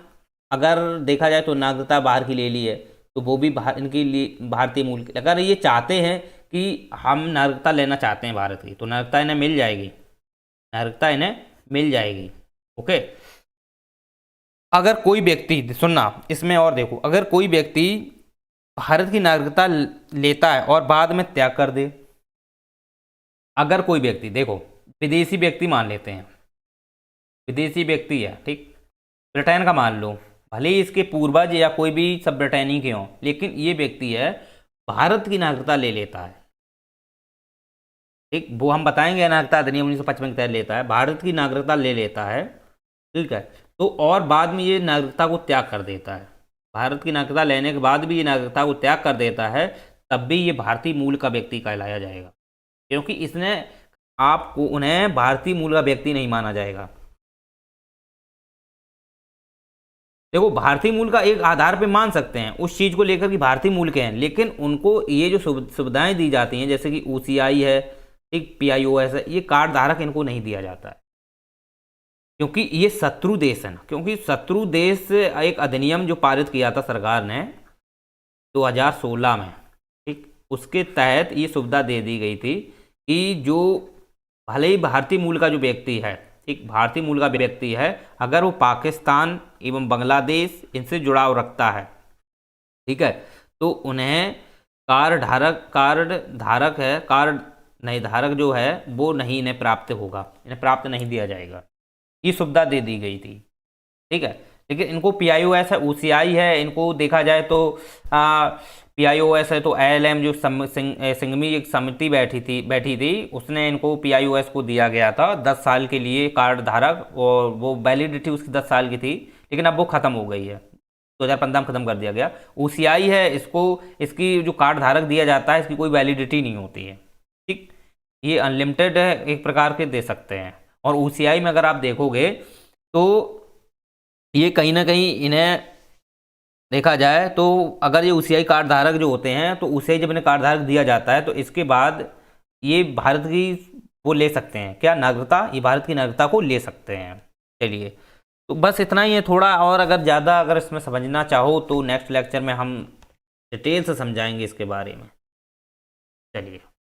अगर देखा जाए तो नागरिकता बाहर की ले ली है, तो वो भी इनके लिए भारतीय मूल की, अगर ये चाहते हैं कि हम नागरिकता लेना चाहते हैं भारत की, तो नागरिकता इन्हें मिल जाएगी, नागरिकता इन्हें मिल जाएगी, ओके। अगर कोई व्यक्ति, सुनना इसमें और देखो, अगर कोई व्यक्ति भारत की नागरिकता लेता है और बाद में त्याग कर दे, अगर कोई व्यक्ति, देखो विदेशी व्यक्ति मान लेते हैं, विदेशी व्यक्ति है, ठीक, ब्रिटेन का मान लो, भले ही इसके पूर्वज या कोई भी सब ब्रिटेनी के हों, लेकिन ये व्यक्ति है भारत की नागरिकता ले लेता है, ठीक। वो हम बताएंगे नागरिकता अधिनियम 1955 के तहत लेता है, भारत की नागरिकता ले लेता है, ठीक है। तो और बाद में ये नागरिकता को त्याग कर देता है, भारत की नागरिकता लेने के बाद भी ये नागरिकता को त्याग कर देता है, तब भी ये भारतीय मूल का व्यक्ति कहलाया जाएगा, क्योंकि इसने आपको, उन्हें भारतीय मूल का व्यक्ति नहीं माना जाएगा। देखो, भारतीय मूल का एक आधार पे मान सकते हैं उस चीज़ को लेकर कि भारतीय मूल के हैं, लेकिन उनको ये जो सुविधाएं दी जाती हैं, जैसे कि OCI है, एक PIOS है, ये कार्ड धारक इनको नहीं दिया जाता है, क्योंकि ये शत्रु देश है ना। क्योंकि शत्रु देश एक अधिनियम जो पारित किया था सरकार ने 2016 में, ठीक, उसके तहत ये सुविधा दे दी गई थी कि जो भले ही भारतीय मूल का जो व्यक्ति है, ठीक, भारतीय मूल का व्यक्ति है, अगर वो पाकिस्तान एवं बांग्लादेश इनसे जुड़ाव रखता है, ठीक है, तो उन्हें कार्ड धारक जो है वो नहीं इन्हें प्राप्त होगा, इन्हें प्राप्त नहीं दिया जाएगा। ये सुविधा दे दी गई थी, ठीक है। लेकिन इनको PIOS है, OCI है, इनको देखा जाए तो PIOS है तो ILM जो सिंघमी एक समिति बैठी थी, उसने इनको PIOS को दिया गया था 10 साल के लिए कार्ड धारक, और वो वैलिडिटी उसकी 10 साल की थी, लेकिन अब वो ख़त्म हो गई है, 2015 में ख़त्म कर दिया गया। OCI है, इसकी जो कार्ड धारक दिया जाता है, इसकी कोई वैलिडिटी नहीं होती है, ठीक, ये अनलिमिटेड है, एक प्रकार के दे सकते हैं। और OCI में अगर आप देखोगे तो ये कहीं ना कहीं इन्हें देखा जाए तो, अगर ये OCI कार्ड धारक जो होते हैं, तो उसे जब इन्हें कार्ड धारक दिया जाता है तो इसके बाद ये भारत की वो ले सकते हैं, क्या नागरिकता, ये भारत की नागरिकता को ले सकते हैं। चलिए, तो बस इतना ही है। थोड़ा और अगर ज़्यादा अगर इसमें समझना चाहो तो नेक्स्ट लेक्चर में हम डिटेल से समझाएंगे इसके बारे में। चलिए।